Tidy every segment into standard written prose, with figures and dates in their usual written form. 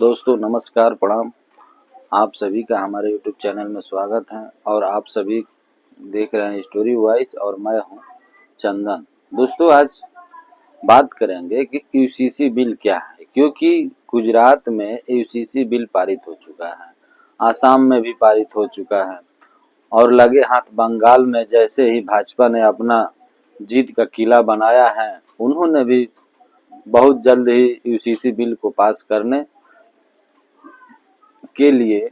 दोस्तों नमस्कार प्रणाम। आप सभी का हमारे यूट्यूब चैनल में स्वागत है और आप सभी देख रहे हैं स्टोरी वॉइस और मैं हूं चंदन। दोस्तों आज बात करेंगे कि यूसीसी बिल क्या है, क्योंकि गुजरात में यूसीसी बिल पारित हो चुका है, आसाम में भी पारित हो चुका है और लगे हाथ बंगाल में जैसे ही भाजपा ने अपना जीत का किला बनाया है, उन्होंने भी बहुत जल्द ही यूसीसी बिल को पास करने के लिए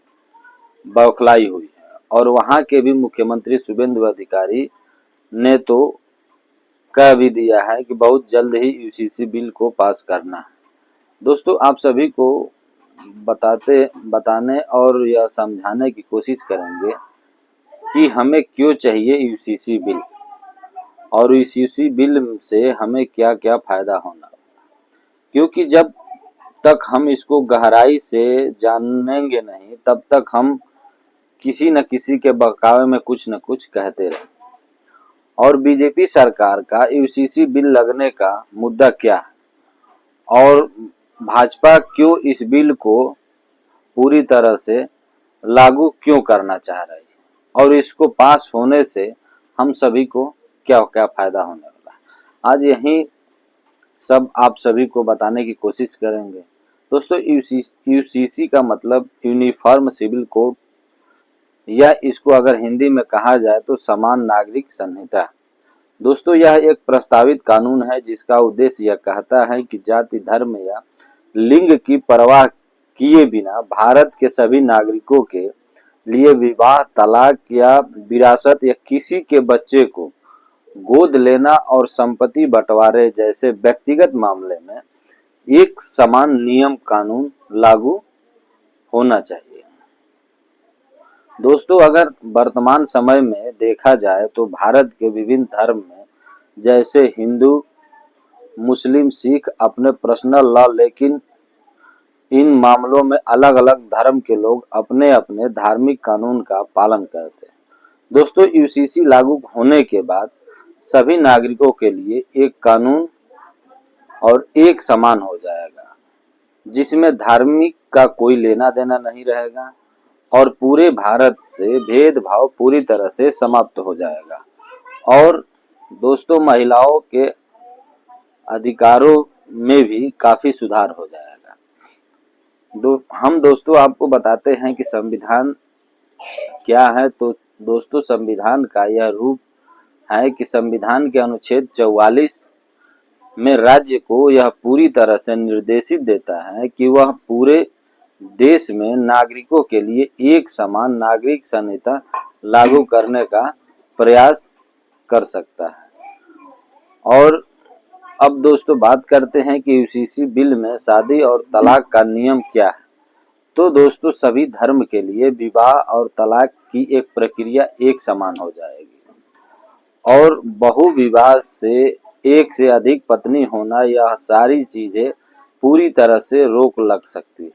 बौखलाई हुई है और वहां के भी मुख्यमंत्री शुभेंदु अधिकारी ने तो कह भी दिया है कि बहुत जल्द ही यूसीसी बिल को पास करना है। दोस्तों आप सभी को बताने और यह समझाने की कोशिश करेंगे कि हमें क्यों चाहिए यूसीसी बिल और यूसीसी बिल से हमें क्या क्या फायदा होना, क्योंकि जब तक हम इसको गहराई से जानेंगे नहीं तब तक हम किसी न किसी के बहकावे में कुछ न कुछ कहते रहे। और बीजेपी सरकार का यूसीसी बिल लगने का मुद्दा क्या है और भाजपा क्यों इस बिल को पूरी तरह से लागू क्यों करना चाह रही है और इसको पास होने से हम सभी को क्या क्या फायदा होने वाला है, आज यही सब आप सभी को बताने की कोशिश करेंगे। दोस्तों यूसीसी का मतलब यूनिफॉर्म सिविल कोड, या इसको अगर हिंदी में कहा जाए तो समान नागरिक संहिता। दोस्तों यह एक प्रस्तावित कानून है जिसका उद्देश्य यह कहता है कि जाति, धर्म या लिंग की परवाह किए बिना भारत के सभी नागरिकों के लिए विवाह, तलाक या विरासत या किसी के बच्चे को गोद लेना और संपत्ति बंटवारे जैसे व्यक्तिगत मामले में एक समान नियम कानून लागू होना चाहिए। दोस्तों अगर वर्तमान समय में देखा जाए तो भारत के विभिन्न धर्म में जैसे हिंदू, मुस्लिम, सिख अपने पर्सनल लॉ, लेकिन इन मामलों में अलग अलग धर्म के लोग अपने अपने धार्मिक कानून का पालन करते हैं। दोस्तों यूसीसी लागू होने के बाद सभी नागरिकों के लिए एक कानून और एक समान हो जाएगा, जिसमें धार्मिक का कोई लेना देना नहीं रहेगा और पूरे भारत से भेदभाव पूरी तरह से समाप्त हो जाएगा। और दोस्तों महिलाओं के अधिकारों में भी काफी सुधार हो जाएगा। हम दोस्तों आपको बताते हैं कि संविधान क्या है। तो दोस्तों संविधान का यह रूप है कि संविधान के अनुच्छेद 44 में राज्य को यह पूरी तरह से निर्देशित देता है कि वह पूरे देश में नागरिकों के लिए एक समान नागरिक संहिता लागू करने का प्रयास कर सकता है। और अब दोस्तों बात करते हैं कि यूसीसी बिल में शादी और तलाक का नियम क्या है। तो दोस्तों सभी धर्म के लिए विवाह और तलाक की एक प्रक्रिया एक समान हो जाएगी और बहुविवाह से एक से अधिक पत्नी होना, यह सारी चीजें पूरी तरह से रोक लग सकती है।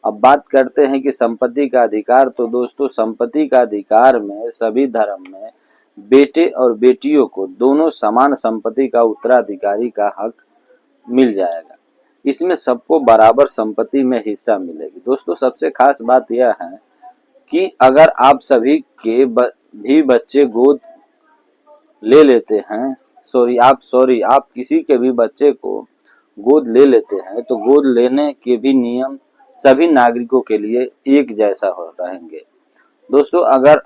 अब बात करते हैं कि संपत्ति का अधिकार। तो दोस्तों संपत्ति का अधिकार में सभी धर्म में बेटे और बेटियों को दोनों समान संपत्ति का उत्तराधिकारी का हक मिल जाएगा। इसमें सबको बराबर संपत्ति में हिस्सा मिलेगी। दोस्तों सबसे खास बात यह है कि अगर आप सभी के भी बच्चे गोद ले लेते हैं, आप किसी के भी बच्चे को गोद ले लेते हैं तो गोद लेने के भी नियम सभी नागरिकों के लिए एक जैसा हो रहेंगे। दोस्तों अगर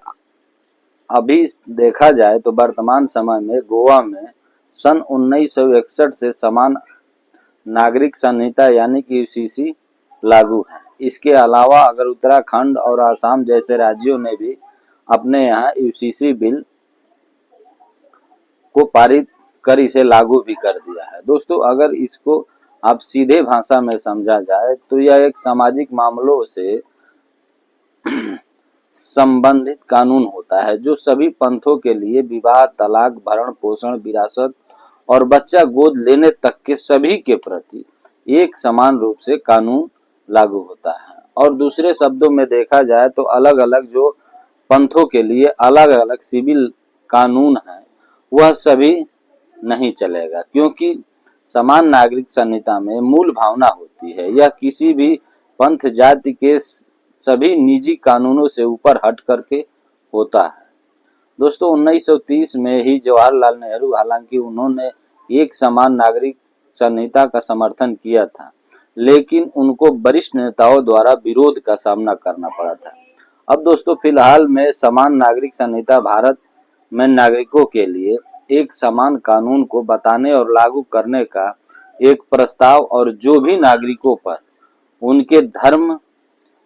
अभी देखा जाए तो वर्तमान समय में गोवा में सन 1961 से समान नागरिक संहिता यानी कि यूसीसी लागू है। इसके अलावा अगर उत्तराखंड और आसाम जैसे राज्यों ने भी अपने यहाँ यूसीसी बिल को पारित कर इसे लागू भी कर दिया है। दोस्तों अगर इसको आप सीधे भाषा में समझा जाए तो यह एक सामाजिक मामलों से संबंधित कानून होता है जो सभी पंथों के लिए विवाह, तलाक, भरण पोषण, विरासत और बच्चा गोद लेने तक के सभी के प्रति एक समान रूप से कानून लागू होता है। और दूसरे शब्दों में देखा जाए तो अलग अलग जो पंथों के लिए अलग अलग सिविल कानून है वह सभी नहीं चलेगा, क्योंकि समान नागरिक संहिता में मूल भावना होती है, यह किसी भी पंथ जाति के सभी निजी कानूनों से ऊपर हट करके होता है। दोस्तों 1930 में ही जवाहरलाल नेहरू, हालांकि उन्होंने एक समान नागरिक संहिता का समर्थन किया था, लेकिन उनको वरिष्ठ नेताओं द्वारा विरोध का सामना करना पड़ा था। अब दोस्तों फिलहाल में समान नागरिक संहिता भारत में नागरिकों के लिए एक समान कानून को बताने और लागू करने का एक प्रस्ताव, और जो भी नागरिकों पर उनके धर्म,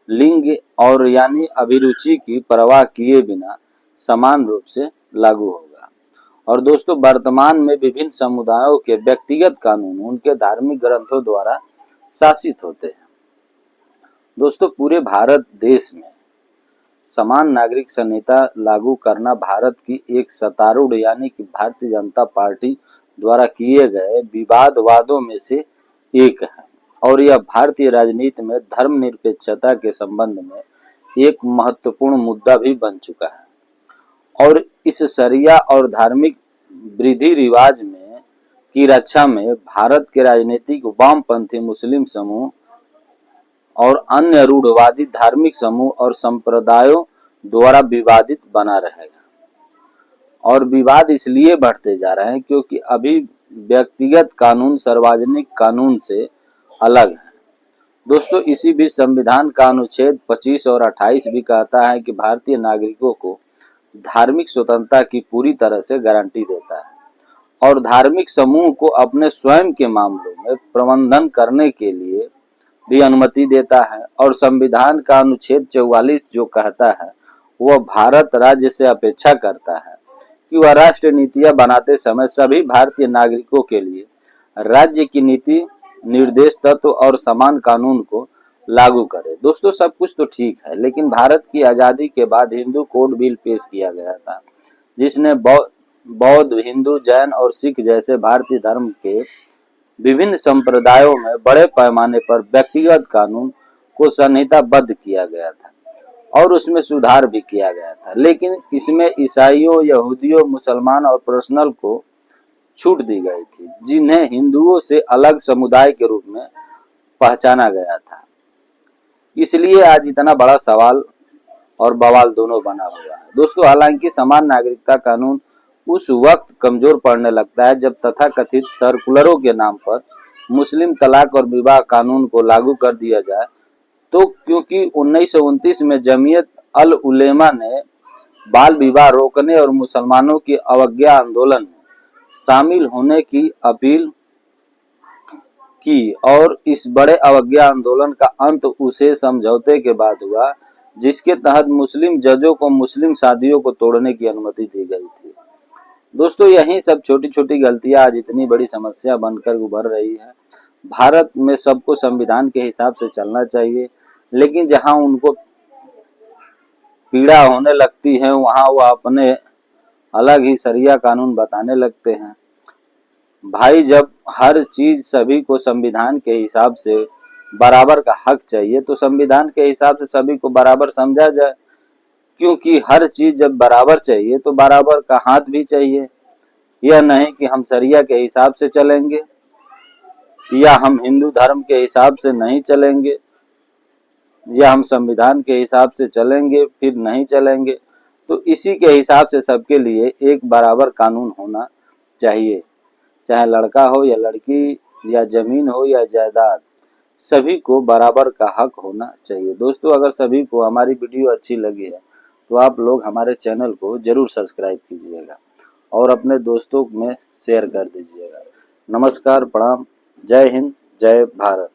लिंग और यानी अभिरुचि की परवाह किए बिना समान रूप से लागू होगा। और दोस्तों वर्तमान में विभिन्न समुदायों के व्यक्तिगत कानून उनके धार्मिक ग्रंथों द्वारा शासित होते हैं। दोस्तों पूरे भारत देश में समान नागरिक संहिता लागू करना भारत की एक सत्तारूढ़ यानी कि भारतीय जनता पार्टी द्वारा किए गए विवादवादों में से एक है, और यह भारतीय राजनीति में धर्मनिरपेक्षता के संबंध में एक महत्वपूर्ण मुद्दा भी बन चुका है। और इस शरिया और धार्मिक विधि रिवाज में की रक्षा में भारत के राजनीतिक वामपंथी मुस्लिम समूह और अन्य रूढ़वादी धार्मिक समूह और संप्रदायों द्वारा विवादित बना रहेगा। और विवाद इसलिए बढ़ते जा रहे हैं क्योंकि अभी व्यक्तिगत कानून सार्वजनिक कानून से अलग है। दोस्तों इसी बीच संविधान का अनुच्छेद 25 और 28 भी कहता है कि भारतीय नागरिकों को धार्मिक स्वतंत्रता की पूरी तरह से गारंटी देता है और धार्मिक समूह को अपने स्वयं के मामलों में प्रबंधन करने के लिए भी अनुमति देता है। और संविधान का अनुच्छेद 44 जो कहता है वह भारत राज्य से अपेक्षा करता है कि वह राष्ट्रीय नीतियां बनाते समय सभी भारतीय नागरिकों के लिए राज्य की नीति, निर्देश तत्व और समान कानून को लागू करे। दोस्तों सब कुछ तो ठीक है, लेकिन भारत की आजादी के बाद हिंदू कोड बिल पेश किया गया था, जिसने बौद्ध, हिंदू, जैन और सिख जैसे भारतीय धर्म के विभिन्न संप्रदायों में बड़े पैमाने पर व्यक्तिगत कानून को संहिताबद्ध किया गया था और उसमें सुधार भी किया गया था। लेकिन इसमें ईसाइयों, यहूदियों, मुसलमान और पर्सनल को छूट दी गई थी, जिन्हें हिंदुओं से अलग समुदाय के रूप में पहचाना गया था। इसलिए आज इतना बड़ा सवाल और बवाल दोनों बना हुआ है। दोस्तों हालांकि समान नागरिकता कानून उस वक्त कमजोर पड़ने लगता है जब तथाकथित सर्कुलरों के नाम पर मुस्लिम तलाक और विवाह कानून को लागू कर दिया जाए, तो क्योंकि 1929 में जमीयत अल उलेमा ने बाल विवाह रोकने और मुसलमानों की अवज्ञा आंदोलन में शामिल होने की अपील की, और इस बड़े अवज्ञा आंदोलन का अंत उसे समझौते के बाद हुआ, जिसके तहत मुस्लिम जजों को मुस्लिम शादियों को तोड़ने की अनुमति दी गई थी। दोस्तों यही सब छोटी छोटी गलतियां आज इतनी बड़ी समस्या बनकर उभर रही है। भारत में सबको संविधान के हिसाब से चलना चाहिए, लेकिन जहां उनको पीड़ा होने लगती है वहां वह अपने अलग ही शरिया कानून बताने लगते हैं। भाई जब हर चीज सभी को संविधान के हिसाब से बराबर का हक चाहिए तो संविधान के हिसाब से सभी को बराबर समझा जाए, क्योंकि हर चीज जब बराबर चाहिए तो बराबर का हाथ भी चाहिए। यह नहीं कि हम शरिया के हिसाब से चलेंगे या हम हिंदू धर्म के हिसाब से नहीं चलेंगे या हम संविधान के हिसाब से चलेंगे फिर नहीं चलेंगे। तो इसी के हिसाब से सबके लिए एक बराबर कानून होना चाहिए, चाहे लड़का हो या लड़की, या जमीन हो या जायदाद, सभी को बराबर का हक होना चाहिए। दोस्तों अगर सभी को हमारी वीडियो अच्छी लगी है तो आप लोग हमारे चैनल को जरूर सब्सक्राइब कीजिएगा और अपने दोस्तों में शेयर कर दीजिएगा। नमस्कार, प्रणाम, जय हिंद, जय भारत।